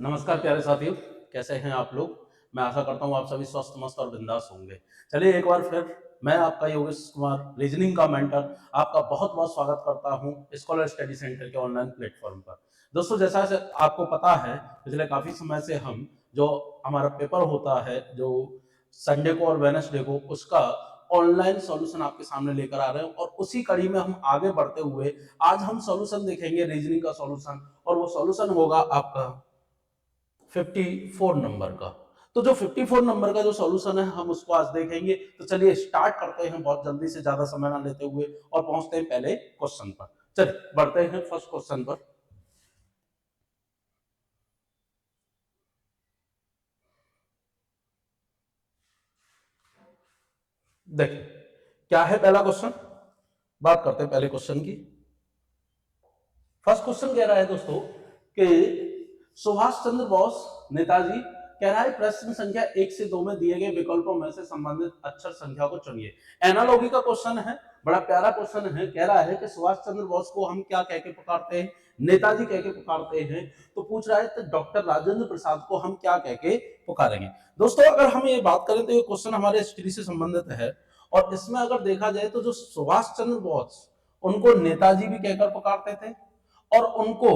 नमस्कार प्यारे साथियों, कैसे हैं आप लोग। मैं आशा करता हूँ आप सभी स्वस्थ मस्त और बिंदास होंगे। चलिए एक बार फिर मैं आपका योगेश कुमार रीजनिंग का मेंटर आपका बहुत बहुत स्वागत करता हूँ स्कॉलर स्टडी सेंटर के ऑनलाइन प्लेटफॉर्म पर। दोस्तों जैसा से आपको पता है पिछले काफी समय से हम जो हमारा पेपर होता है जो संडे को और वेडनेसडे को उसका ऑनलाइन सॉल्यूशन आपके सामने लेकर आ रहे हैं और उसी कड़ी में हम आगे बढ़ते हुए आज हम सॉल्यूशन देखेंगे रीजनिंग का सॉल्यूशन और वो सॉल्यूशन होगा आपका 54 नंबर का। तो जो 54 नंबर का जो सॉल्यूशन है हम उसको आज देखेंगे। तो चलिए स्टार्ट करते हैं बहुत जल्दी से, ज्यादा समय ना लेते हुए और पहुंचते हैं पहले क्वेश्चन पर। चलिए बढ़ते हैं फर्स्ट क्वेश्चन पर। देखिए क्या है पहला क्वेश्चन, बात करते हैं पहले क्वेश्चन की। फर्स्ट क्वेश्चन कह रहा है दोस्तों कि सुभाष चंद्र बोस नेताजी कह रहा है प्रश्न संख्या 1 से 2 में दिए गए विकल्पों में से संबंधित अक्षर संख्या को चुनिए। एनालॉगी का क्वेश्चन है, बड़ा प्यारा क्वेश्चन है। कह रहा है कि सुभाष चंद्र बोस को हम क्या कह के पुकारते हैं, नेताजी कह के पुकारते हैं। तो पूछ रहा है तो डॉक्टर राजेंद्र प्रसाद को हम क्या कह के पुकारेंगे। दोस्तों अगर हम ये बात करें तो ये क्वेश्चन हमारे हिस्ट्री से संबंधित है और इसमें अगर देखा जाए तो जो सुभाष चंद्र बोस उनको नेताजी भी कहकर पुकारते थे और उनको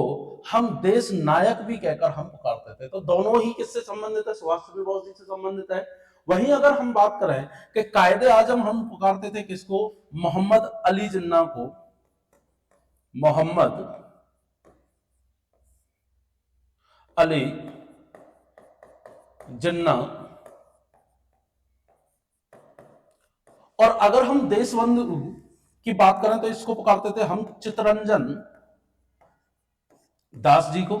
हम देश नायक भी कहकर हम पुकारते थे। तो दोनों ही किससे संबंधित है, सुभाष चंद्र बोस जी से संबंधित है। वहीं अगर हम बात करें कि कायदे आजम हम पुकारते थे किसको, मोहम्मद अली जिन्ना को, मोहम्मद अली जिन्ना। और अगर हम देशबंधु की बात करें तो इसको पुकारते थे हम चित्तरंजन दास जी को।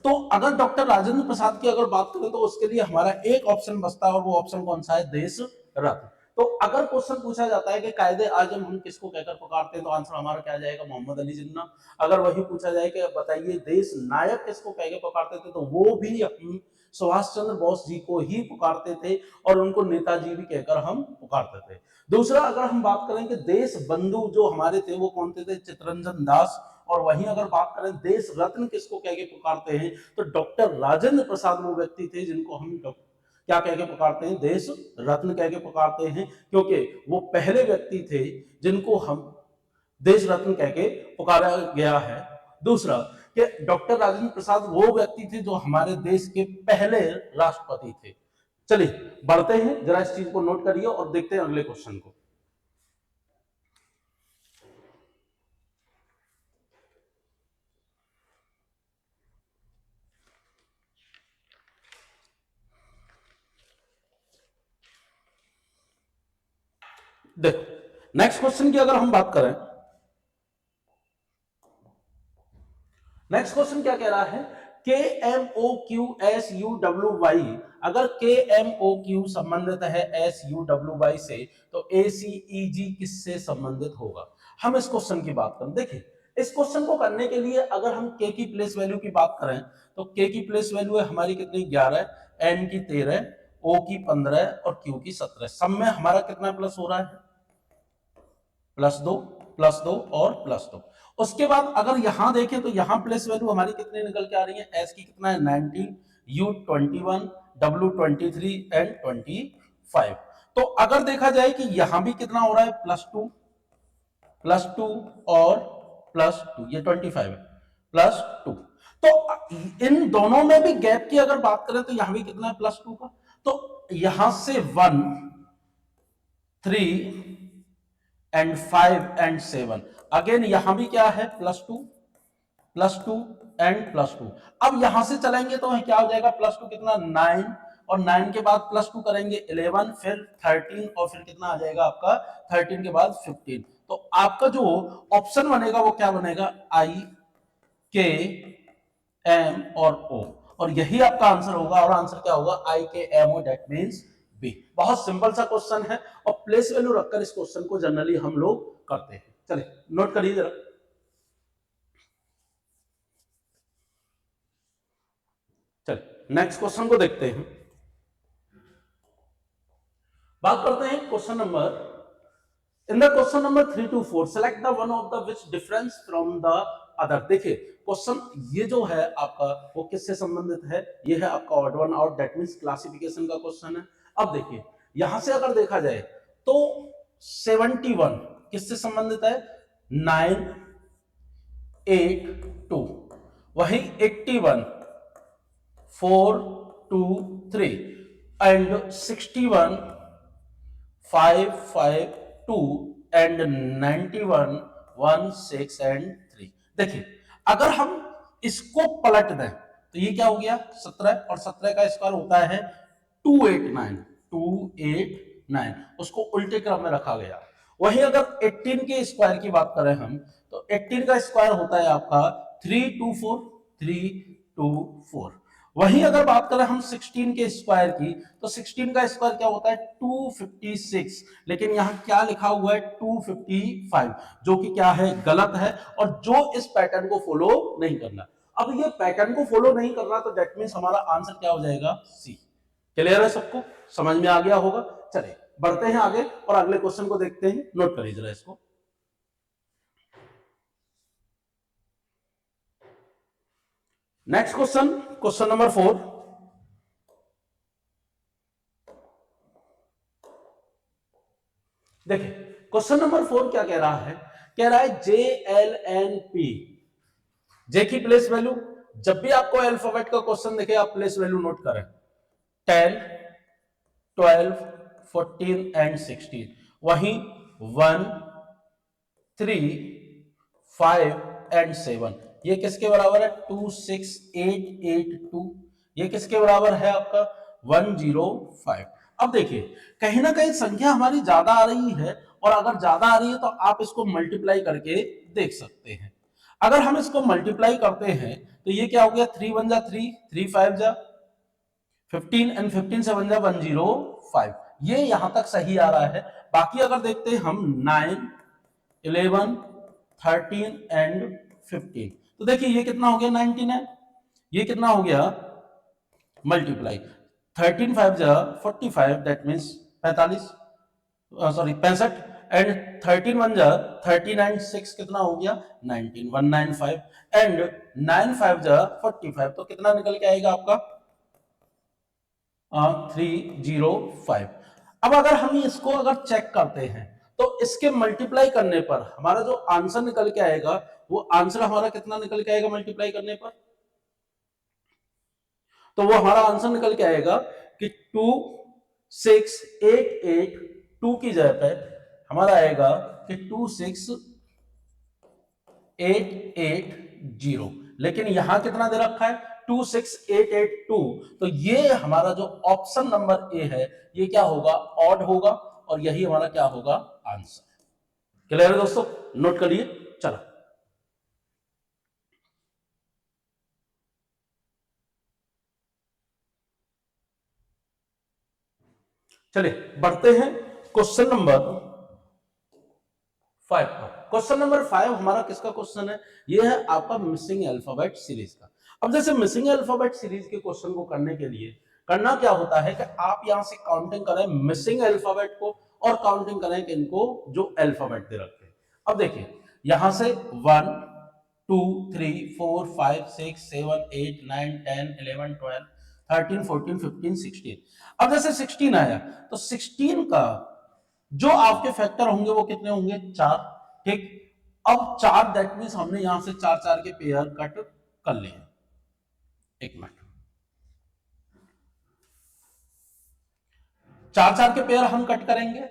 तो अगर डॉक्टर राजेंद्र प्रसाद की अगर बात करें तो उसके लिए हमारा एक ऑप्शन बचता है और वो ऑप्शन कौन सा है, देश रत्न। तो अगर क्वेश्चन पूछा जाता है कि कायदे आजम हम किसको कहकर पुकारते हैं तो आंसर हमारा क्या जाएगा, मोहम्मद अली जिन्ना। अगर वही पूछा जाए कि बताइए देश नायक किसको कह के पुकारते थे तो वो भी हम सुभाष चंद्र बोस जी को ही पुकारते थे और उनको नेताजी भी कहकर हम पुकारते थे। दूसरा अगर हम बात करें कि देश बंधु जो हमारे थे वो कौन थे, चित्तरंजन दास। और वहीं अगर बात करें देश रत्न किसको कह के पुकारते हैं तो डॉक्टर राजेंद्र प्रसाद वो व्यक्ति थे जिनको हम क्या कह के पुकारते हैं, देश रत्न कह के पुकारते हैं, क्योंकि वो पहले व्यक्ति थे जिनको हम देश रत्न कह के पुकारा गया है। दूसरा कि डॉक्टर राजेंद्र प्रसाद वो व्यक्ति थे जो हमारे देश के पहले राष्ट्रपति थे। चलिए बढ़ते हैं, जरा इस चीज को नोट करिए और देखते हैं अगले क्वेश्चन को। देखो नेक्स्ट क्वेश्चन की अगर हम बात करें, नेक्स्ट क्वेश्चन क्या कह रहा है, K M O Q S U W Y. अगर के एम ओ क्यू संबंधित है एस यू डब्ल्यू वाई से तो ए सी ई जी किससे संबंधित होगा। हम इस क्वेश्चन की बात करें, देखिए इस क्वेश्चन को करने के लिए अगर हम के की प्लेस वैल्यू की बात करें तो के की प्लेस वैल्यू है हमारी कितनी, 11, एन की 13, ओ की 15 और क्यू की 17। सब में हमारा कितना प्लस हो रहा है, +2 +2 और +2। उसके बाद अगर यहां देखें तो यहां प्लेस वैल्यू हमारी कितनी निकल के आ रही है, एस की कितना है 19, यू 21, डब्ल्यू 23 एंड 25। तो अगर देखा जाए कि यहां भी कितना हो रहा है, +2 और +2, ये 25 है, +2। तो इन दोनों में भी गैप की अगर बात करें तो यहां भी कितना है, +2 का। तो यहां से 1, 3 एंड 5 एंड 7, अगेन यहां भी क्या है, +2 एंड +2। अब यहां से चलेंगे तो क्या हो जाएगा, +2 कितना 9 और 9 के बाद +2 करेंगे 11, फिर 13 और फिर कितना आ जाएगा आपका 13 के बाद 15। तो आपका जो ऑप्शन बनेगा वो क्या बनेगा, आई के एम और ओ, और यही आपका आंसर होगा। और आंसर क्या होगा, I K M O, that means B. बहुत सिंपल सा क्वेश्चन है और प्लेस वैल्यू रखकर इस क्वेश्चन को जनरली हम लोग करते हैं। चलिए नोट करिए जरा। चलिए नेक्स्ट क्वेश्चन को देखते हैं। बात करते हैं question number, in the question number 3 to 4 select the one of the which difference from the other. देखिए क्वेश्चन ये जो है आपका वो किससे संबंधित है, ये है आपका odd one out, that means classification का क्वेश्चन है। अब देखिए यहां से अगर देखा जाए तो 71 किससे संबंधित है, 9 8 2, वही 81 4 2 3 एंड 61 5 5 2 एंड 91 1 6 एंड 3। देखिए अगर हम इसको पलट दें तो ये क्या हो गया 17, और 17 का स्क्वायर होता है 289, 289 उसको उल्टे क्रम में रखा गया। वहीं अगर 18 के स्क्वायर की बात करें हम तो 18 का स्क्वायर होता है आपका 324, 324। वहीं अगर बात करें हम 16 के स्क्वायर की तो 16 का स्क्वायर क्या होता है 256, लेकिन यहां क्या लिखा हुआ है 255, जो कि क्या है गलत है, और जो इस पैटर्न को फॉलो नहीं करना। अब ये पैटर्न को फॉलो नहीं कर रहा तो दैट मींस हमारा आंसर क्या हो जाएगा सी। क्लियर है सबको, समझ में आ गया होगा। चलिए बढ़ते हैं आगे और अगले क्वेश्चन को देखते हैं, नोट करिए जरा इसको। Next question, question number 4। देखिए क्वेश्चन नंबर 4 क्या कह रहा है, कह रहा है जे एल एन पी। जे की प्लेस वैल्यू, जब भी आपको अल्फाबेट का क्वेश्चन देखे आप प्लेस वैल्यू नोट करें, 10 12 14 एंड 16। वहीं 1 3 5 एंड 7 ये किसके बराबर है 2 6 8 8 2। ये किसके बराबर है आपका 105। अब देखिए कहीं ना कहीं संख्या हमारी ज्यादा आ रही है, और अगर ज्यादा आ रही है तो आप इसको मल्टीप्लाई करके देख सकते हैं। अगर हम इसको मल्टीप्लाई करते हैं तो ये क्या हो गया 3 1 जा 3, 3 5 जा 15 एंड 15 से 1 जा 105। ये यहां तक सही आ रहा है। बाकी अगर देखते हैं हम 9 11 13 एंड 15, तो देखिए ये कितना हो गया 99, ये कितना हो गया मल्टीप्लाई 13 5 जा 45, दैट मींस 45, सॉरी 65, एंड 13 1 जा 39 6 कितना हो गया 19 195, एंड 9 5 जा 45, तो कितना निकल के आएगा आपका 305। अब अगर हम इसको अगर चेक करते हैं तो इसके मल्टीप्लाई करने पर हमारा जो आंसर निकल के आएगा वो आंसर हमारा कितना निकल के आएगा मल्टीप्लाई करने पर, तो वो हमारा आंसर निकल के आएगा कि 2688, 2 की जगह पे हमारा आएगा कि 26880, लेकिन यहां कितना दे रखा है 26882। तो ये हमारा जो ऑप्शन नंबर ए है ये क्या होगा ऑड होगा, और यही हमारा क्या होगा आंसर। क्लियर है दोस्तों, नोट करिए। चलो चलिए बढ़ते हैं क्वेश्चन नंबर 5 पर। क्वेश्चन नंबर 5 हमारा किसका क्वेश्चन है, ये है आपका मिसिंग अल्फाबेट सीरीज का। अब जैसे मिसिंग अल्फाबेट सीरीज के क्वेश्चन को करने के लिए करना क्या होता है कि आप यहां से काउंटिंग करें मिसिंग अल्फाबेट को, और काउंटिंग करें कि इनको जो अल्फाबेट दे रखे हैं। अब देखिए यहां से 1 2 3 4 5 6 7 8 9 10 11 12 13 14 15 16। अब जैसे 16 आया तो 16 का जो आपके फैक्टर होंगे वो कितने होंगे 4। ठीक, अब 4 दैट मींस हमने यहां से 4 4 के पेयर कट कर लिए। एक मिनट, 4 4 के पेयर हम कट करेंगे,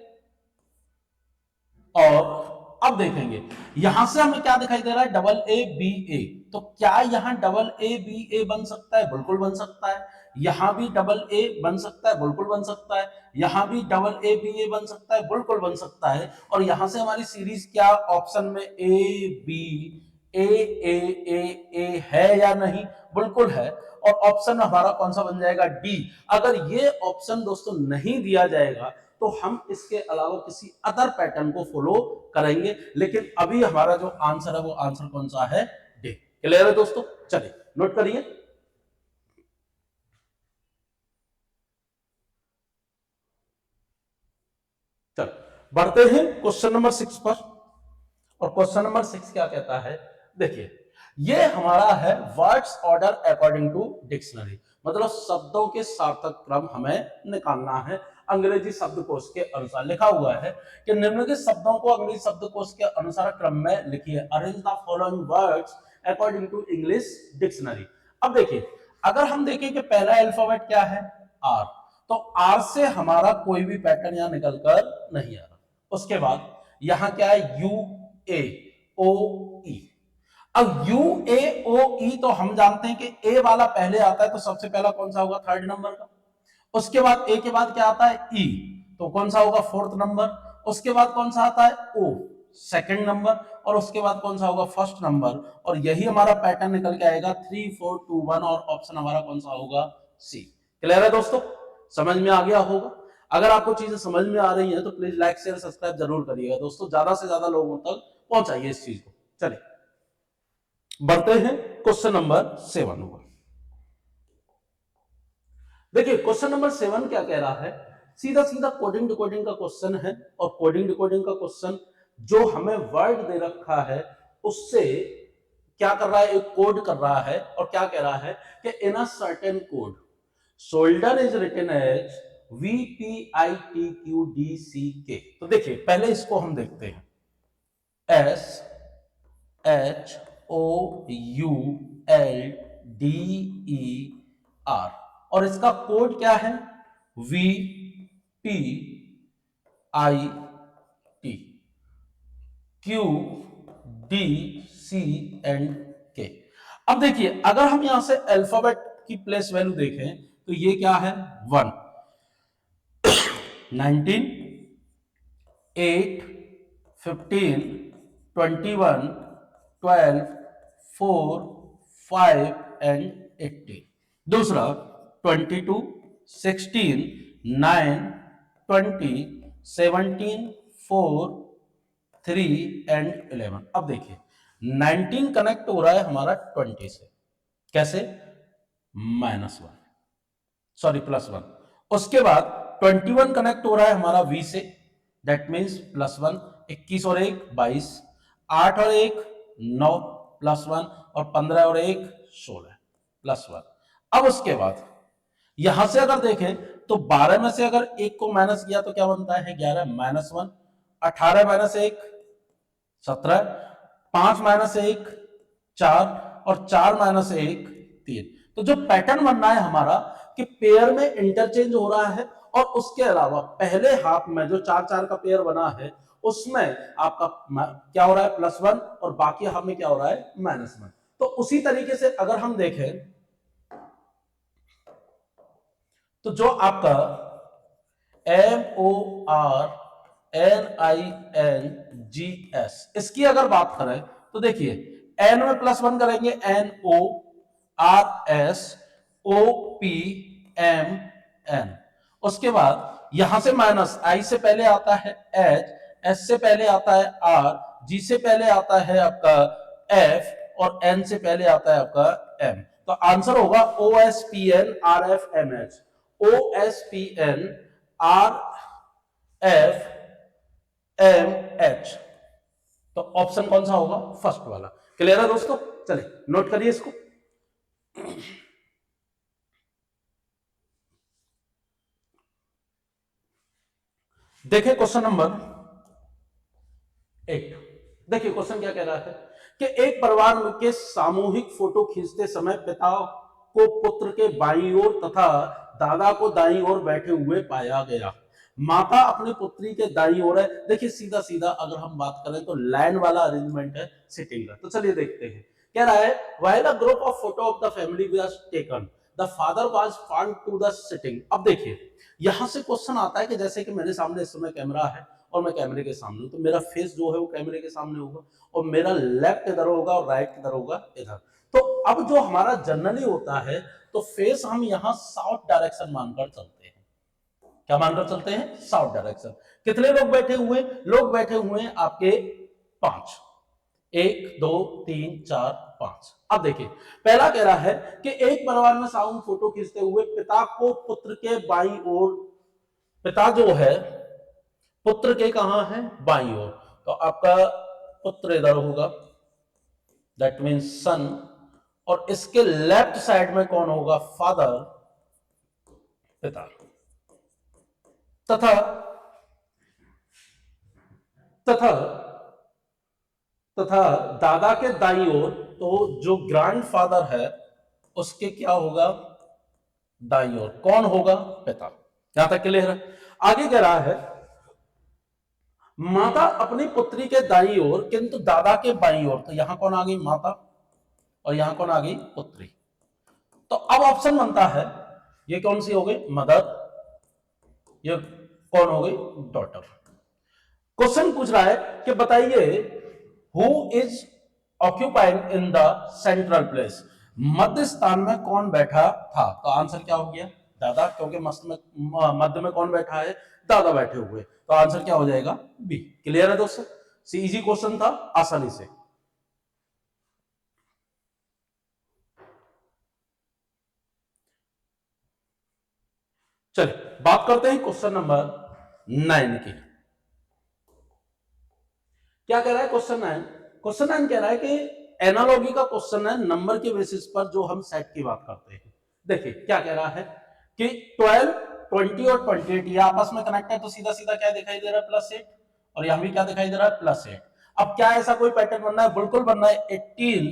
और अब देखेंगे यहां से हमें क्या दिखाई दे रहा है डबल ए बी ए। तो क्या यहां डबल ए बी ए बन सकता है, बिल्कुल बन सकता है। यहां भी डबल ए बन सकता है, बिल्कुल बन सकता है। यहां भी डबल ए बी ए बन सकता है, बिल्कुल बन सकता है। और यहां से हमारी सीरीज क्या ऑप्शन में ए बी ए ए ए ए है या नहीं, बिल्कुल है। और ऑप्शन हमारा कौन सा बन जाएगा डी। अगर ये ऑप्शन दोस्तों नहीं दिया जाएगा तो हम इसके अलावा किसी अदर पैटर्न को फॉलो करेंगे, लेकिन अभी हमारा जो आंसर है वो आंसर कौन सा है डे। क्लियर है दोस्तों, चलिए नोट करिए। चलो बढ़ते हैं क्वेश्चन नंबर 6 पर। और क्वेश्चन नंबर 6 क्या कहता है, देखिए ये हमारा है words order according to dictionary, मतलब शब्दों के सार्थक क्रम हमें निकालना है। अंग्रेजी शब्दकोश के अनुसार लिखा हुआ है कि निम्नलिखित शब्दों को अंग्रेजी शब्दकोश के अनुसार क्रम में लिखिए, arrange the following words according to English dictionary. अब देखिए, अगर हम देखें कि पहला अल्फाबेट क्या है, आर, तो आर से हमारा कोई भी पैटर्न यहां निकल कर नहीं आ रहा। उसके बाद यहां क्या है, यू ए ओ ई। अब यू ए ओ ई तो हम जानते हैं कि ए वाला पहले आता है, तो सबसे पहला कौन सा होगा, थर्ड नंबर का। उसके बाद ए के बाद क्या आता है, ई, तो कौन सा होगा, फोर्थ नंबर। उसके बाद कौन सा आता है, ओ, सेकंड नंबर। और उसके बाद कौन सा होगा, फर्स्ट नंबर। और यही हमारा पैटर्न निकल के आएगा 3 4 2 1, और ऑप्शन हमारा कौन सा होगा, सी। क्लियर है दोस्तों, समझ में आ गया होगा। अगर आपको चीजें समझ में आ रही हैं तो प्लीज लाइक शेयर सब्सक्राइब जरूर करिएगा दोस्तों, ज्यादा से ज्यादा लोगों तक पहुंचाइए इस चीज को। चलिए बढ़ते हैं क्वेश्चन नंबर 7 पर। देखिए क्वेश्चन नंबर 7 क्या कह रहा है, सीधा सीधा कोडिंग डिकोडिंग का क्वेश्चन है। और कोडिंग डिकोडिंग का क्वेश्चन जो हमें वर्ड दे रखा है उससे क्या कर रहा है, एक कोड कर रहा है। और क्या कह रहा है कि in a certain code shoulder is written as VPITQDCK। तो देखिए पहले इसको हम देखते हैं, SHOULDER, और इसका कोड क्या है, VPITQDCK। अब देखिए अगर हम यहां से अल्फाबेट की प्लेस वैल्यू देखें तो ये क्या है, 1, 19, 8, 15, 21, 12, 4, 5 एंड 18। दूसरा 22, 16, 9, 20, 17, 4, 3 एंड 11। अब देखिए 19 कनेक्ट हो रहा है हमारा 20 से, कैसे, -1, सॉरी +1। उसके बाद 21 कनेक्ट हो रहा है हमारा V से, दैट मीन्स +1। 21 और 1 22, 8 और 1 9 +1, और 15 और 1 16 +1। अब उसके बाद यहां से अगर देखें तो 12 में से अगर 1 को माइनस किया तो क्या बनता है, 11 -1, 18 - 1 17, 5 - 1 4, और 4 - 1 3। तो जो पैटर्न बन रहा है हमारा कि पेयर में इंटरचेंज हो रहा है, और उसके अलावा पहले हाफ में जो 4 4 का पेयर बना है उसमें आपका क्या हो रहा है, +1, और बाकी हाफ में क्या हो रहा है, -1। तो उसी तरीके से अगर हम देखें तो जो आपका MORNINGS, इसकी अगर बात करें तो देखिए एन में +1 करेंगे, NORSOPMN। उसके बाद यहां से माइनस, आई से पहले आता है H, S से पहले आता है R, G से पहले आता है आपका F, और N से पहले आता है आपका M। तो आंसर होगा OSPNRFMH, OSPNRFMH। तो ऑप्शन कौन सा होगा, फर्स्ट वाला। क्लियर है दोस्तों, चलिए नोट करिए इसको। देखिए क्वेश्चन नंबर 8। देखिए क्वेश्चन क्या कह रहा है कि एक परिवार के सामूहिक फोटो खींचते समय पिता को पुत्र के बाईं ओर तथा दादा को दाईं ओर बैठे हुए पाया गया। माता अपनी पुत्री के दाईं ओर है। देखिए सीधा सीधा अगर हम बात करें तो लाइन वाला अरेंजमेंट है सिटिंग का। तो चलिए देखते हैं, कह रहा है while a group of photo of the family was taken, the father was found to the sitting. अब देखिए यहां से क्वेश्चन आता है कि जैसे कि मेरे सामने इस समय कैमरा है और मैं कैमरे के सामने हूं, तो मेरा फेस जो है वो कैमरे के सामने होगा, और मेरा लेफ्ट इधर होगा और राइट इधर होगा, इधर। तो अब जो हमारा जनरली होता है तो फेस हम यहां साउथ डायरेक्शन मानकर चलते हैं। क्या मानकर चलते हैं, साउथ डायरेक्शन। कितने लोग बैठे हुए, लोग बैठे हुए हैं आपके 5, 1 2 3 4 5। अब देखिए पहला कह रहा है कि एक परिवार में सामूहिक फोटो खींचते हुए पिता को पुत्र के बाईं ओर, पिता जो है पुत्र के कहां है, बाईं ओर, तो आपका पुत्र इधर होगा, दैट मीन्स सन, और इसके लेफ्ट साइड में कौन होगा, फादर, पिता। तथा तथा तथा दादा के दाईं ओर तो जो ग्रैंडफादर है उसके क्या होगा, दाईं ओर कौन होगा, पिता। यहां तक क्लियर है। आगे कह रहा है माता अपनी पुत्री के दाईं ओर किंतु दादा के बाईं ओर, तो यहां कौन आ गई, माता, और यहां कौन आ गई, पुत्री। तो अब ऑप्शन बनता है, ये कौन सी हो गई, मदर, ये कौन हो गई, डॉटर। क्वेश्चन पूछ रहा है कि बताइए who is occupying in the central place, मध्य स्थान में कौन बैठा था। तो आंसर क्या हो गया, दादा, क्योंकि मध्य में कौन बैठा है, दादा बैठे हुए, तो आंसर क्या हो जाएगा, बी। क्लियर है दोस्तों, सी इजी क्वेश्चन था, आसानी से। चलिए बात करते हैं क्वेश्चन नंबर 9 की। क्या कह रहा है क्वेश्चन 9, क्वेश्चन 9 कह रहा है कि एनालॉजी का क्वेश्चन है, नंबर के बेसिस पर जो हम सेट की बात करते हैं। देखिए क्या कह रहा है कि 12, 20 और 28 ये आपस में कनेक्ट है, तो सीधा सीधा क्या दिखाई दे रहा है, +8, और यहां भी क्या दिखाई दे रहा है, +8। अब क्या ऐसा कोई पैटर्न बनना है, बिल्कुल बनना है, 18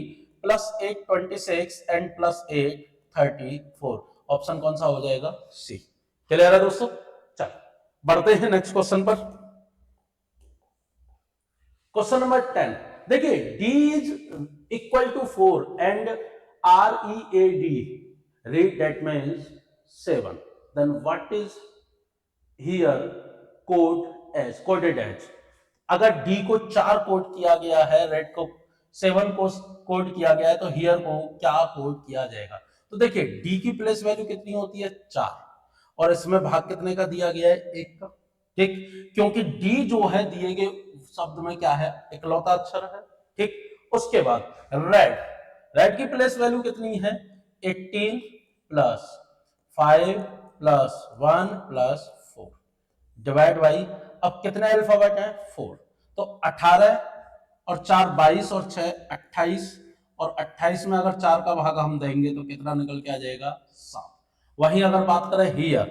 +8 26 एंड +8 34। ऑप्शन कौन सा हो जाएगा, सी। क्लियर है दोस्तों, चलो बढ़ते हैं नेक्स्ट क्वेश्चन पर। क्वेश्चन नंबर 10, देखिए d is equal to 4 and READ, read that means 7, then what is here coded as। अगर d को 4 कोड किया गया है, रेड को 7 को कोड किया गया है, तो हियर को क्या कोड किया जाएगा। तो देखिए d की प्लेस वैल्यू कितनी होती है, 4, और इसमें भाग कितने का दिया गया है, 1 का, ठीक, क्योंकि d जो है दिए गए शब्द में क्या है, इकलौता अक्षर है, ठीक। उसके बाद रेड, रेड की प्लेस वैल्यू कितनी है, 18 plus 5 plus 1 plus 4 divide by, अब कितने अल्फाबेट है, 4, तो 18 और 4 22 और 6 28, और 28 में अगर 4 का भाग हम देंगे तो कितना निकल के आ जाएगा, 7। वहीं अगर बात करें हियर,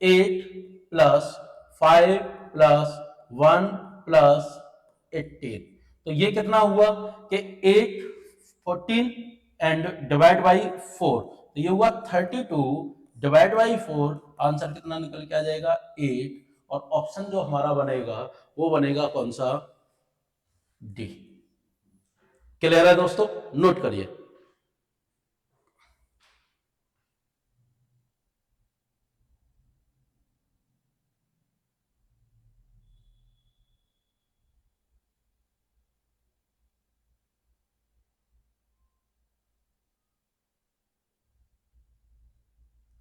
8 प्लस 5 प्लस 1 प्लस 18, तो ये कितना हुआ कि 8 14 एंड डिवाइड बाई 4, तो ये हुआ 32 डिवाइड बाई 4, आंसर कितना निकल के आ जाएगा, 8, और ऑप्शन जो हमारा बनेगा वो बनेगा कौन सा, डी। क्लियर है दोस्तों, नोट करिए।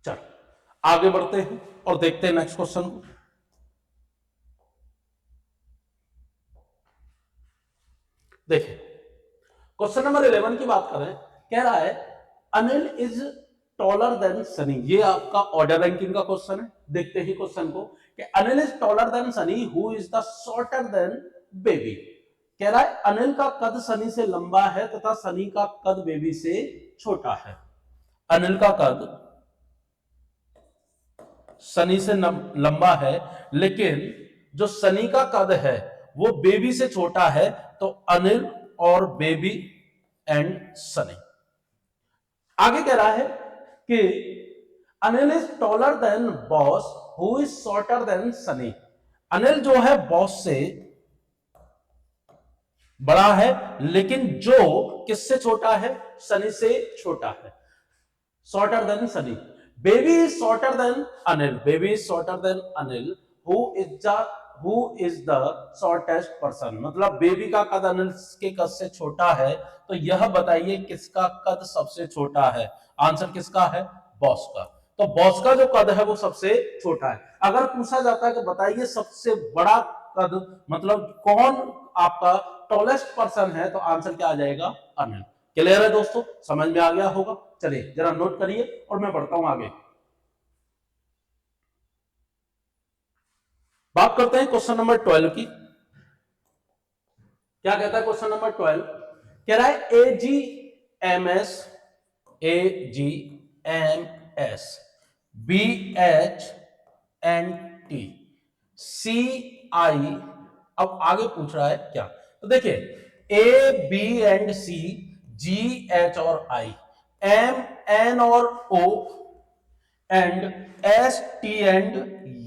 चलो आगे बढ़ते हैं और देखते हैं नेक्स्ट क्वेश्चन को। देखिए क्वेश्चन नंबर 11 की बात करें, कह रहा है Anil is taller than Sunny, ये आपका ऑर्डर रैंकिंग का क्वेश्चन है। देखते ही क्वेश्चन को कि Anil is taller than Sunny, who is the shorter than baby. कह रहा है अनिल का कद सनी से लंबा है तथा सनी का कद बेबी से छोटा है। अनिल का कद सनी से लंबा है, लेकिन जो सनी का कद है वो बेबी से छोटा है, तो अनिल और बेबी एंड सनी। आगे कह रहा है कि Anil is taller than boss, who is shorter than Sunny. Anil जो है बॉस से बड़ा है, लेकिन जो किससे छोटा है, सनी से छोटा है, shorter than Sunny. Baby is shorter than Anil, baby is shorter than Anil, who is the shortest person, मतलब बेबी का कद अनिल के कद से छोटा है, तो यह बताइए किसका कद सबसे छोटा है। आंसर किसका है, बॉस का। तो बॉस का जो कद है वो सबसे छोटा है। अगर पूछा जाता है कि बताइए सबसे बड़ा कद, मतलब कौन आपका टॉलेस्ट पर्सन है, तो आंसर क्या आ जाएगा, अनिल। क्लियर है दोस्तों, समझ में आ गया होगा। चलिए जरा नोट करिए और मैं बढ़ता हूं आगे। बात करते हैं क्वेश्चन नंबर 12 की। क्या कहता है क्वेश्चन नंबर 12, कह रहा है AGMS, AGMS, BHNT, CI। अब आगे पूछ रहा है क्या, तो देखिए A, B and C, G, H और I, M, N और O and S, T and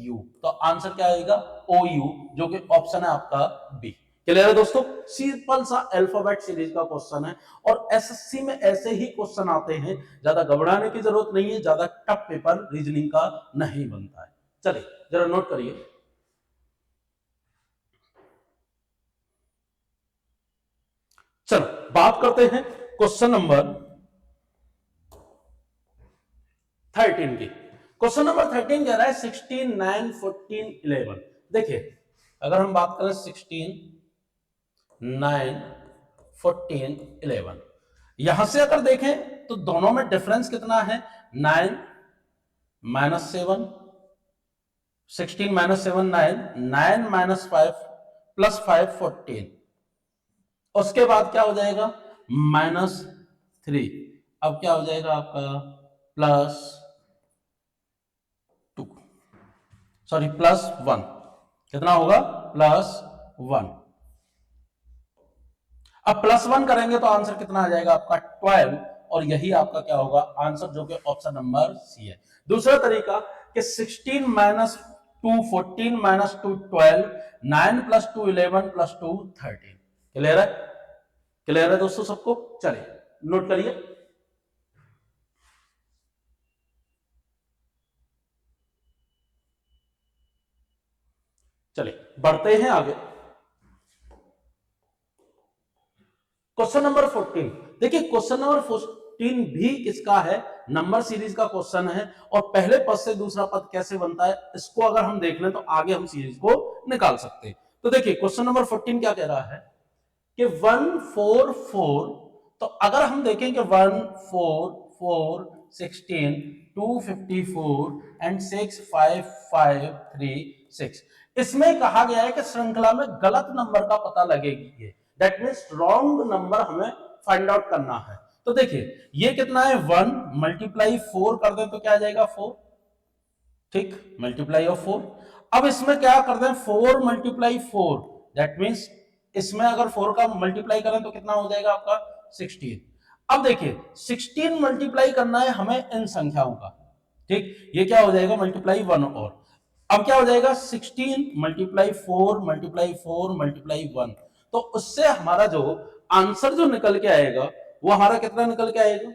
U। तो आंसर क्या आएगा? OU, जो कि ऑप्शन है आपका बी। क्लियर है दोस्तों? सिंपल सा अल्फाबेट सीरीज का क्वेश्चन है और एसएससी में ऐसे ही क्वेश्चन आते हैं, ज्यादा घबराने की जरूरत नहीं है, ज्यादा टफ पेपर रीजनिंग का नहीं बनता है। चलिए जरा नोट करिए। चलो बात करते हैं क्वेश्चन नंबर 13 की। क्वेश्चन नंबर 13 कह रहा है 16, 9, 14, 11। देखिए अगर हम बात करें 16, 9, 14, 11, यहां से अगर देखें तो दोनों में डिफरेंस कितना है? 9 - 7, 16 - 7 9, 9 - 5 +5 14। उसके बाद क्या हो जाएगा? -3। अब क्या हो जाएगा आपका? +2, सॉरी +1। कितना होगा? +1। अब +1 करेंगे तो आंसर कितना आ जाएगा आपका? 12। और यही आपका क्या होगा आंसर, जो कि ऑप्शन नंबर सी है। दूसरा तरीका कि 16 - 2 14 - 2 12, 9 + 2 11 + 2 13। क्लियर है? क्लियर है दोस्तों सबको? चलिए नोट करिए। चलिए बढ़ते हैं आगे। Question number 14। देखिए क्वेश्चन नंबर 14 भी किसका है? नंबर सीरीज का क्वेश्चन है। और पहले पद से दूसरा पद कैसे बनता है इसको अगर हम देख लें तो आगे हम सीरीज को निकाल सकते हैं। तो देखिए क्वेश्चन नंबर 14 क्या कह रहा है कि 144। तो अगर हम देखें कि 1 4 4 16 254 एंड 6 5 5 3 6, इसमें कहा गया है कि श्रृंखला में गलत नंबर का पता लगेगी। दैट मीन्स रॉन्ग नंबर हमें फाइंड आउट करना है। तो देखिए ये कितना है? 1 × 4 कर दें तो क्या आ जाएगा? 4। ठीक, मल्टीप्लाई ऑफ 4। अब इसमें क्या कर दें? 4 × 4, दैट मीन्स इसमें अगर 4 का मल्टीप्लाई करें तो कितना हो जाएगा आपका? 16। अब देखिए 16 मल्टीप्लाई करना है हमें इन संख्याओं का। ठीक, ये क्या हो जाएगा? मल्टीप्लाई 1 और। अब क्या हो जाएगा? 16 × 4 × 4 × 1। तो उससे हमारा जो आंसर जो निकल के आएगा वो हमारा कितना निकल के आएगा?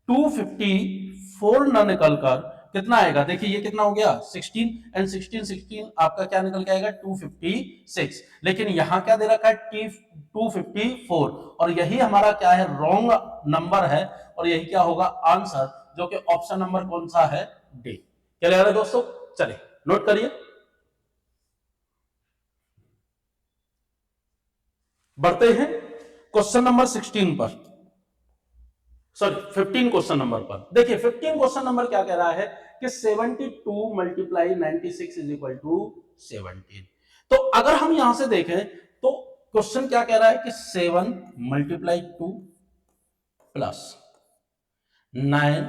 254 ना निकलकर कितना आएगा? देखिए ये कितना हो गया? 16 एंड 16 16 आपका क्या निकल के आएगा? 256। लेकिन यहां क्या दे रखा है? 254। और यही हमारा क्या है? रॉन्ग नंबर है। और यही क्या होगा आंसर, जो कि ऑप्शन नंबर कौन सा है? डी। क्लियर है दोस्तों? चलिए नोट करिए। बढ़ते हैं क्वेश्चन नंबर 16 पर, सॉरी 15 क्वेश्चन नंबर पर। देखिए 15 क्वेश्चन नंबर क्या कह रहा है कि 72 × 96 = 17। तो अगर हम यहां से देखें तो क्वेश्चन क्या कह रहा है कि 7 × 2 प्लस 9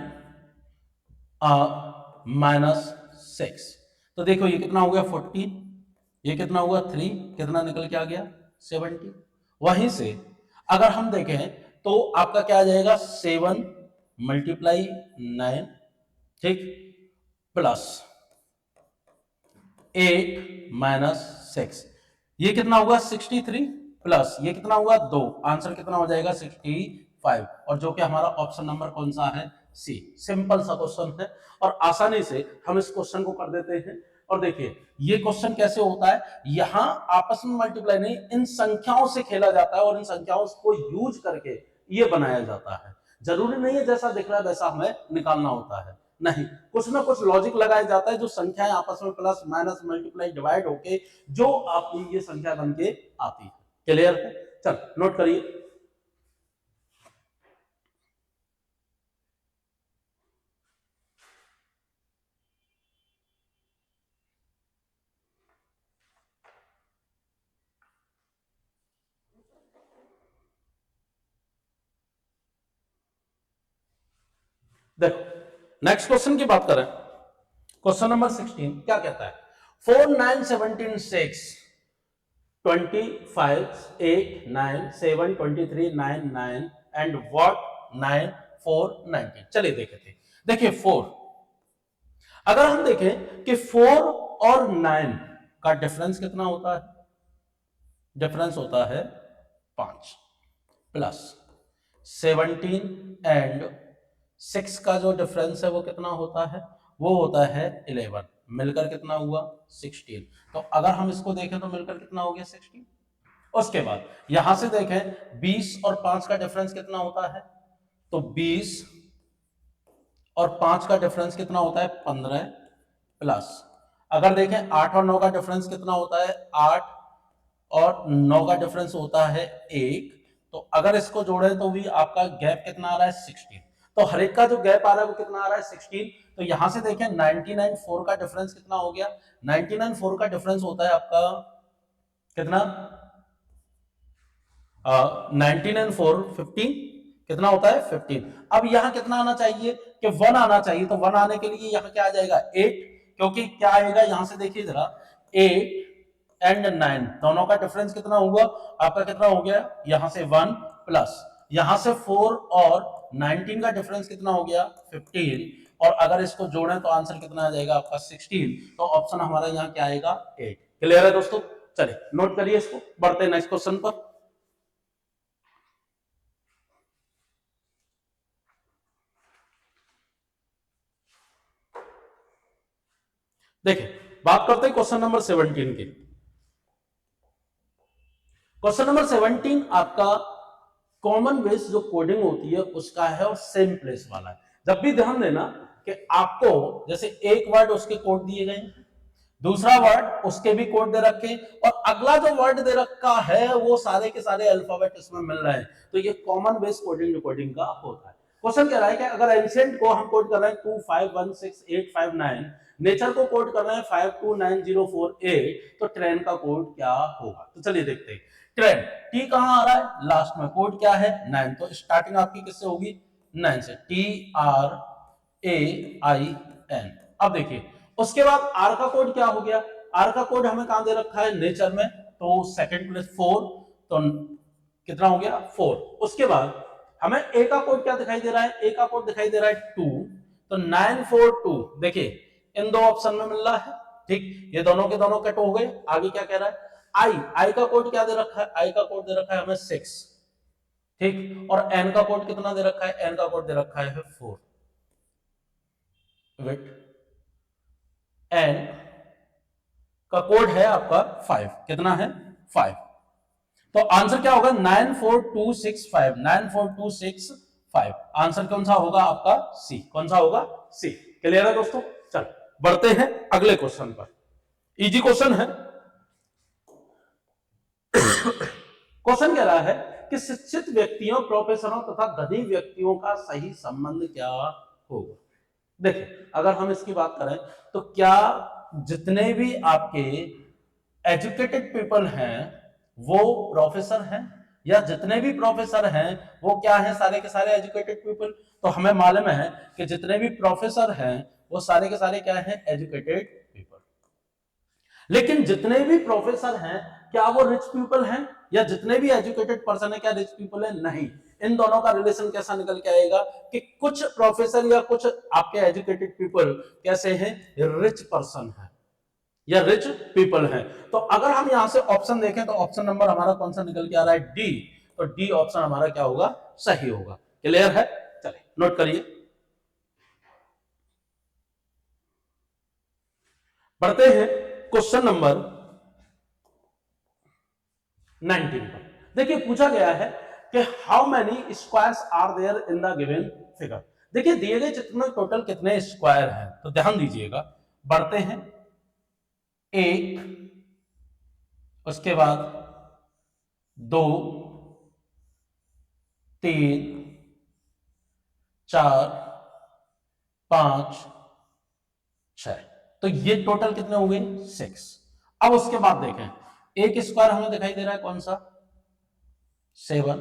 -6। तो देखो ये कितना हो गया? 14। ये कितना हुआ? 3। कितना निकल के आ गया? 70। वहीं से अगर हम देखें तो आपका क्या आ जाएगा? 7 × 9, ठीक, प्लस 8 - 6। ये कितना होगा? 63। प्लस ये कितना हुआ? 2। आंसर कितना हो जाएगा? 65। और जो कि हमारा ऑप्शन नंबर कौन सा है? सी। सिंपल सा क्वेश्चन है और आसानी से हम इस क्वेश्चन को कर देते हैं। और देखिए ये क्वेश्चन कैसे होता है, यहां आपस में मल्टीप्लाई नहीं, इन संख्याओं से खेला जाता है और इन संख्याओं को यूज करके ये बनाया जाता है। जरूरी नहीं है जैसा दिख रहा है वैसा हमें निकालना होता है, नहीं, कुछ ना कुछ लॉजिक लगाया जाता है जो संख्याएं आपस में प्लस माइनस मल्टीप्लाई डिवाइड होके जो आपकी ये संख्या बन के आती है। क्लियर है? चल नोट करिए। देखो नेक्स्ट क्वेश्चन की बात करें, क्वेश्चन नंबर 16 क्या कहता है, 4 9 17 6 25 8 9 7 23 9 9 एंड व्हाट 9 4 19। चलिए देखते हैं। देखिए 4, अगर हम देखें कि 4 और 9 का डिफरेंस कितना होता है, डिफरेंस होता है 5, प्लस 17 एंड 6 का जो डिफरेंस है वो कितना होता है, वो होता है 11, मिलकर कितना हुआ 16। तो अगर हम इसको देखें तो मिलकर कितना हो गया 16। उसके बाद यहां से देखें 20 और 5 का डिफरेंस कितना होता है, तो 20 और 5 का डिफरेंस कितना होता है 15, प्लस अगर देखें 8 और 9 का डिफरेंस कितना होता है 8 और 9 का डिफरेंस होता है 1। तो अगर इसको जोड़े तो भी आपका गैप कितना आ रहा है 16। तो हर एक का जो गैप आ रहा है वो कितना आ रहा है 16। तो यहां से देखें 99 4 का डिफरेंस कितना हो गया, 99 4 का डिफरेंस होता है आपका कितना, 19 एंड 4 15, कितना होता है 15। अब यहां कितना आना चाहिए कि 1 आना चाहिए, तो 1 आने के लिए यहां क्या आ जाएगा 8, क्योंकि क्या आएगा यहां से देखिए जरा 8 एंड 9 दोनों का डिफरेंस कितना हुआ आपका, कितना हो गया यहां से 1, प्लस यहां से 4 और 19 का डिफरेंस कितना हो गया 15, और अगर इसको जोड़ें तो आंसर कितना आ जाएगा आपका 16। तो ऑप्शन हमारा यहां क्या आएगा 8। क्लियर है दोस्तों, चलिए नोट करिए इसको, बढ़ते हैं नेक्स्ट क्वेश्चन पर। देखिए बात करते हैं क्वेश्चन नंबर 17 की। क्वेश्चन नंबर 17 आपका कॉमन बेस जो कोडिंग होती है उसका है और सेम प्लेस वाला है। जब भी ध्यान देना कि आपको जैसे एक वर्ड उसके कोड दिए गए, दूसरा वर्ड उसके भी कोड दे रखे, और अगला जो वर्ड दे रखा है वो सारे के सारे अल्फाबेट इसमें मिल रहे हैं, तो ये कॉमन बेस कोडिंग डिकोडिंग का होता है। क्वेश्चन कह रहा है कि अगर एंशिएंट को हम कोड कर रहे हैं 2516859, नेचर को कोड कर रहे हैं 529048, तो ट्रेन का कोड क्या होगा। तो चलिए देखते हैं। ट्रेन टी कहां आ रहा है लास्ट में, कोड क्या है 9, तो स्टार्टिंग आपकी किससे होगी 9 से, TRAIN। अब देखिए उसके बाद आर का कोड क्या हो गया, आर का कोड हमें कहां दे रखा है नेचर में, तो सेकंड प्लस 4, तो कितना हो गया 4। उसके बाद हमें ए का कोड क्या दिखाई दे रहा है, ए का कोड दिखाई दे रहा है 2, तो 942 देखिए इन दो ऑप्शन में मिल रहा है, ठीक, ये दोनों के दोनों कट हो गए। आगे क्या कह रहा है, आई का कोड क्या दे रखा है, आई का कोड दे रखा है हमें 6, ठीक, और एन का कोड कितना दे रखा है, एन का कोड दे रखा है 4, वेट, एन का कोड है आपका 5, कितना है 5। तो आंसर क्या होगा 94265, 94265, आंसर कौन सा होगा आपका सी, कौन सा होगा सी। क्लियर है दोस्तों, चल बढ़ते हैं अगले क्वेश्चन पर, इजी क्वेश्चन है। क्वेश्चन कह रहा है कि शिक्षित व्यक्तियों, प्रोफेसरों तथा धनी व्यक्तियों का सही संबंध क्या होगा। देखिए अगर हम इसकी बात करें तो क्या जितने भी आपके एजुकेटेड पीपल हैं वो प्रोफेसर हैं, या जितने भी प्रोफेसर हैं वो क्या हैं, सारे के सारे एजुकेटेड पीपल। तो हमें मालूम है कि जितने भी प्रोफेसर हैं वो सारे के सारे क्या हैं, एजुकेटेड पीपल। लेकिन जितने भी प्रोफेसर हैं क्या वो रिच पीपल हैं, या जितने भी एजुकेटेड पर्सन है क्या रिच पीपल है, नहीं। इन दोनों का रिलेशन कैसा निकल के आएगा कि कुछ प्रोफेसर या कुछ आपके एजुकेटेड पीपल कैसे हैं, रिच पर्सन है या रिच पीपल हैं। तो अगर हम यहां से ऑप्शन देखें तो ऑप्शन नंबर हमारा कौन सा निकल के आ रहा है, डी। तो डी ऑप्शन हमारा क्या होगा, सही होगा। क्लियर है, चलिए नोट करिए, बढ़ते हैं क्वेश्चन नंबर 19 पर। देखिए पूछा गया है कि how many squares are there in the given figure. देखिए दिए गए चित्र में टोटल कितने स्क्वायर हैं, तो ध्यान दीजिएगा, बढ़ते हैं, एक, उसके बाद 2, 3, 4, 5, 6, तो ये टोटल कितने हो गए 6। अब उसके बाद देखें एक स्क्वायर हमें दिखाई दे रहा है कौन सा 7,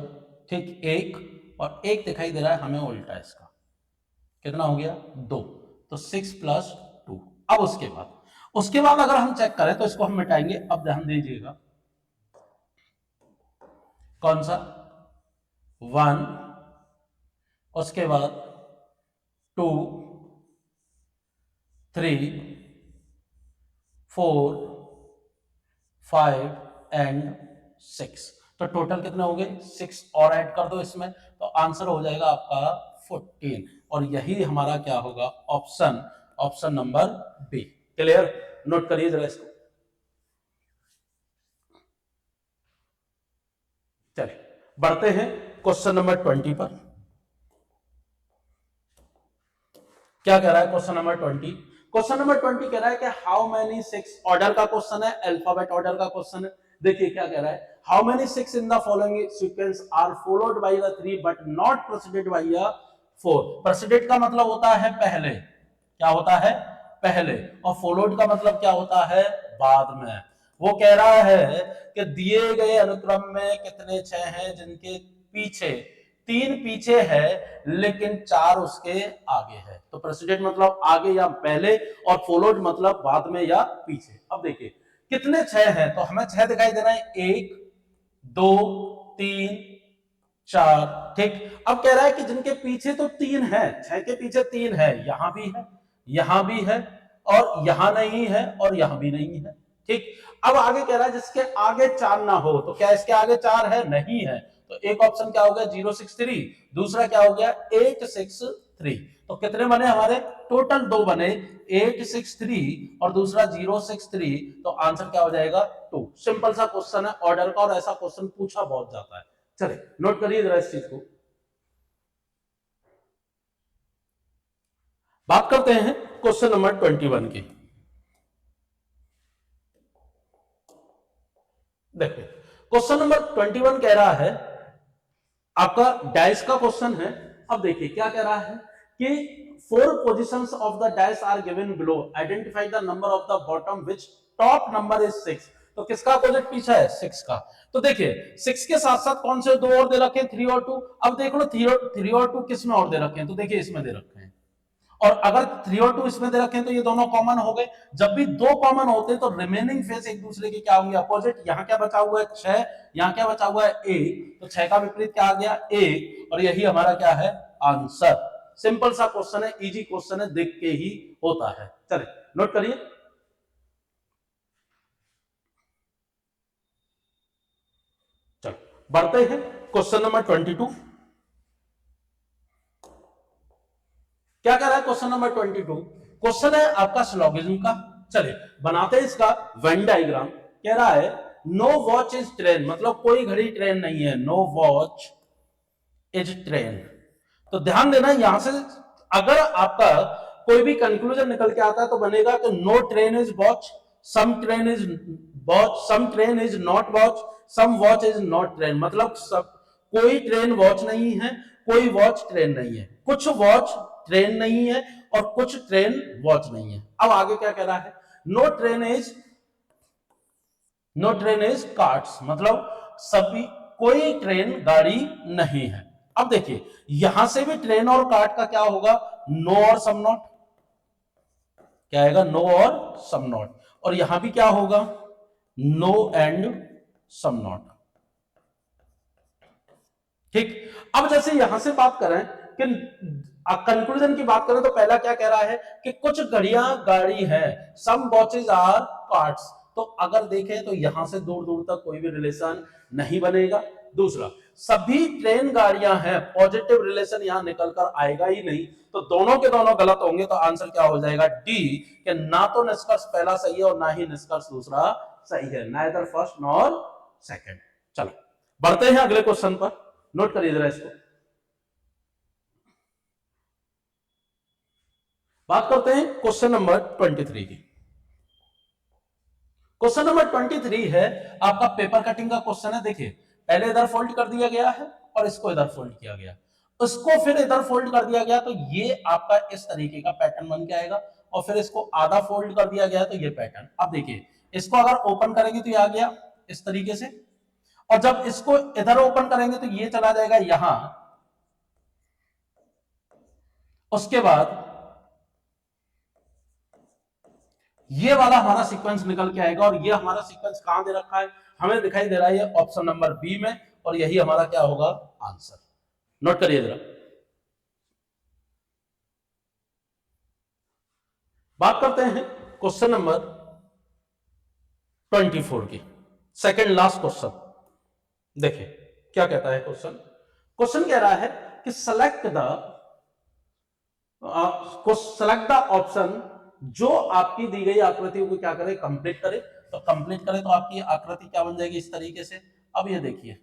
ठीक, एक, और एक दिखाई दे रहा है हमें उल्टा इसका, कितना हो गया 2, तो 6 प्लस 2। अब उसके बाद अगर हम चेक करें तो इसको हम मिटाएंगे। अब ध्यान दीजिएगा, कौन सा 1, उसके बाद 2, 3, 4, 5 एंड 6। तो टोटल कितने हो गए 6, और ऐड कर दो इसमें, तो आंसर हो जाएगा आपका 14। और यही हमारा क्या होगा option number B. Clear, note करिए जरा इसको। चलिए बढ़ते हैं क्वेश्चन नंबर 20 पर। क्या कह रहा है क्वेश्चन नंबर 20? क्वेश्चन नंबर 20 कह रहा है कि हाउ मेनी 6, ऑर्डर का क्वेश्चन है, अल्फाबेट ऑर्डर का क्वेश्चन है। देखिए क्या कह रहा है, how many 6 in the following sequence are followed by the 3 but not preceded by the 4। Preceded का मतलब होता है पहले, क्या होता है पहले, और फॉलोड का मतलब क्या होता है बाद में। वो कह रहा है कि दिए गए अनुक्रम में कितने 6 हैं जिनके पीछे 3 पीछे है लेकिन 4 उसके आगे है। तो प्रेसिडेंट मतलब आगे या पहले, और फॉलोड मतलब बाद में या पीछे। अब देखिए कितने 6 हैं, तो हमें 6 दिखाई दे रहा है, 1, 2, 3, 4। ठीक, अब कह रहा है कि जिनके पीछे तो 3 है, 6 के पीछे 3 है, यहां भी है, यहां भी है, और यहां नहीं है, और यहां भी नहीं है। ठीक, अब आगे कह रहा है जिसके आगे 4 ना हो, तो क्या इसके आगे 4 है? नहीं है। तो एक ऑप्शन क्या हो गया 063, दूसरा क्या हो गया 863। तो कितने बने हमारे? टोटल 2 बने, 863 और दूसरा 063। तो आंसर क्या हो जाएगा 2। सिंपल सा क्वेश्चन है ऑर्डर का, और ऐसा क्वेश्चन पूछा बहुत जाता है। चलिए नोट करिए जरा इस चीज को। बात करते हैं क्वेश्चन नंबर 21 की। देखिए क्वेश्चन नंबर 21 कह रहा है, आपका डाइस का क्वेश्चन है। अब देखिए क्या कह रहा है कि 4 positions of the dice are given below, identify the number of the bottom which top number is 6। तो किसका अपोजिट पीछा है 6 का। तो देखिए 6 के साथ साथ कौन से 2 और दे रखे हैं 3 और 2। अब देख लो 3 और 2 किस में और दे रखे हैं, तो देखिए इसमें दे रखे हैं। और अगर 3 और 2 इसमें दे रखे हैं तो ये दोनों कॉमन हो गए। जब भी 2 कॉमन होते हैं तो रिमेनिंग फेस एक दूसरे के क्या होंगे अपोजिट। यहां क्या बचा हुआ है 6, यहां क्या बचा हुआ है 1, तो 6 का विपरीत क्या आ गया 1, और यही हमारा क्या है आंसर। सिंपल सा क्वेश्चन है, इजी क्वेश्चन है, देख के ही होता है। चलिए नोट करिए। चलो बढ़ते हैं क्वेश्चन नंबर 22। क्या कह रहा है क्वेश्चन नंबर 22? क्वेश्चन है आपका सिलोगिज्म का। चलिए बनाते हैं इसका वेन डायग्राम। कह रहा है नो वॉच इज ट्रेन, मतलब कोई घड़ी ट्रेन नहीं है, नो वॉच इज ट्रेन। तो ध्यान देना यहां से अगर आपका कोई भी कंक्लूजन निकल के आता है तो बनेगा कि no train is watch, some train is watch, some train is not watch, some watch is not train. मतलब सब कोई ट्रेन वॉच नहीं है, कोई वॉच ट्रेन नहीं है, कुछ वॉच ट्रेन नहीं है, और कुछ ट्रेन वॉच नहीं है। अब आगे क्या कह रहा है, नो ट्रेन इज कार्ट्स, मतलब सभी कोई ट्रेन गाड़ी नहीं है। अब देखिए यहां से भी ट्रेन और कार्ट का क्या होगा नो और सम नॉट, क्या आएगा नो और सम नॉट, और यहां भी क्या होगा नो एंड सम नॉट। ठीक, अब जैसे यहां से बात करें कि कंक्लूजन की बात करें तो पहला क्या कह रहा है कि कुछ घड़ियां गाड़ी है, सम वॉचेज आर कार्ड्स। तो अगर देखें तो यहां से दूर दूर तक कोई भी रिलेशन नहीं बनेगा। दूसरा सभी ट्रेन गाड़ियां हैं, पॉजिटिव रिलेशन यहां निकल कर आएगा ही नहीं, तो दोनों के दोनों गलत होंगे। तो आंसर क्या हो जाएगा डी, कि ना तो निष्कर्ष पहला सही है और ना ही निष्कर्ष दूसरा सही है, नाइदर फर्स्ट नॉर सेकंड। चलो बढ़ते हैं अगले क्वेश्चन पर, नोट करिए जरा इसको। बात करते हैं क्वेश्चन नंबर 23 की। क्वेश्चन नंबर 23 है आपका पेपर कटिंग का क्वेश्चन है। देखिए पहले इधर फोल्ड कर दिया गया है और इसको इधर फोल्ड किया गया, उसको फिर इधर फोल्ड कर दिया गया, तो ये आपका इस तरीके का पैटर्न बन के आएगा। और फिर इसको आधा फोल्ड कर दिया गया तो ये पैटर्न। अब देखिए इसको अगर ओपन करेंगे तो ये आ गया इस तरीके से, और जब इसको इधर ओपन करेंगे तो ये चला जाएगा यहां, उसके बाद ये वाला हमारा सीक्वेंस निकल के आएगा, और ये हमारा सीक्वेंस कहां दे रखा है, हमें दिखाई दे रहा है ये ऑप्शन नंबर बी में, और यही हमारा क्या होगा आंसर। नोट करिए जरा। बात करते हैं क्वेश्चन नंबर 24 की, सेकंड लास्ट क्वेश्चन। देखिए क्या कहता है क्वेश्चन। क्वेश्चन कह रहा है कि सेलेक्ट द ऑप्शन जो आपकी दी गई आकृति को क्या करे, कंप्लीट करे। तो कंप्लीट करे तो आपकी आकृति क्या बन जाएगी इस तरीके से। अब ये देखिए,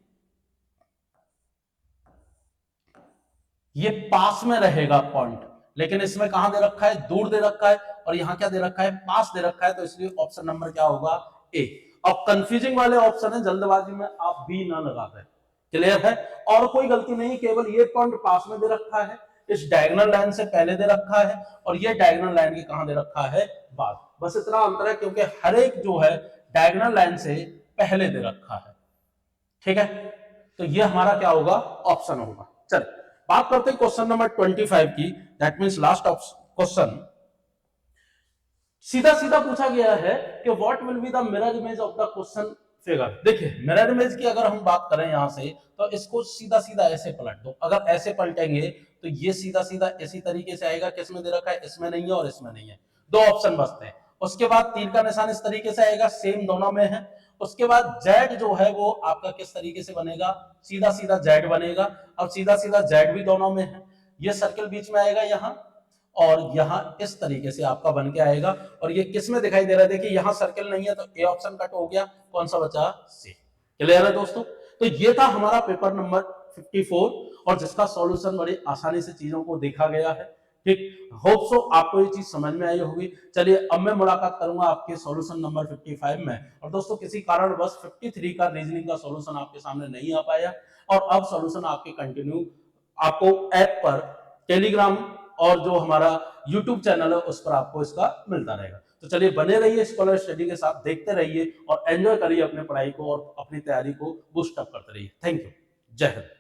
ये पास में रहेगा पॉइंट, लेकिन इसमें कहां दे रखा है, दूर दे रखा है, और यहां क्या दे रखा है, पास दे रखा है, तो इसलिए ऑप्शन नंबर क्या होगा ए। अब कंफ्यूजिंग वाले ऑप्शन है, जल्दबाजी में आप बी ना लगा दें। क्लियर है, और कोई गलती नहीं, केवल ये पॉइंट पास में दे रखा है, इस डायगोनल लाइन से पहले दे रखा है, और ये डायगोनल लाइन के कहां दे रखा है, बाद। बस इतना अंतर है, क्योंकि हर एक जो है डायगोनल लाइन से पहले दे रखा है। ठीक है, तो ये हमारा क्या होगा, ऑप्शन होगा। चलिए बात करते हैं क्वेश्चन नंबर 25 की, दैट मींस लास्ट क्वेश्चन। सीधा सीधा पूछा गया है कि what will be the mirror image of the question figure. देखिए मिरर इमेज की अगर हम बात करें यहां से, तो इसको सीधा सीधा ऐसे पलट दो। अगर ऐसे पलटेंगे तो ये सीधा सीधा इसी तरीके से आएगा, किसमें दे रखा है, इसमें नहीं है और इसमें नहीं है, दो ऑप्शन बचते हैं। उसके बाद तीर का निशान इस तरीके से आएगा, सेम दोनों में है। उसके बाद जेड जो है वो आपका किस तरीके से बनेगा, सीधा सीधा जेड बनेगा। अब सीधा सीधा जेड भी दोनों में है, ये सर्कल बीच में आएगा यहां, और यहां इस तरीके से आपका बन के आएगा। और ये किस में दिखाई दे रहा है, देखिए यहां सर्कल नहीं है, तो ए ऑप्शन कट हो गया, कौन सा बचा, सी। क्लियर है दोस्तों। तो ये था हमारा पेपर नंबर 54, और जिसका सॉल्यूशन बड़ी आसानी से चीजों को देखा गया है। ठीक, होप सो आपको ये चीज समझ में आई होगी। चलिए अब मैं मुलाकात करूंगा आपके सॉल्यूशन नंबर 55 में। और दोस्तों किसी कारण बस 53 का रीजनिंग का सॉल्यूशन आपके सामने नहीं आ पाया, और अब सॉल्यूशन आपके कंटिन्यू आपको ऐप पर, टेलीग्राम और जो हमारा यूट्यूब चैनल है उस पर आपको इसका मिलता रहेगा। तो चलिए बने रहिए स्कॉलर स्टडी के साथ, देखते रहिए और एंजॉय करिए अपने पढ़ाई को और अपनी तैयारी को बूस्ट अप करते रहिए। थैंक यू, जय हिंद।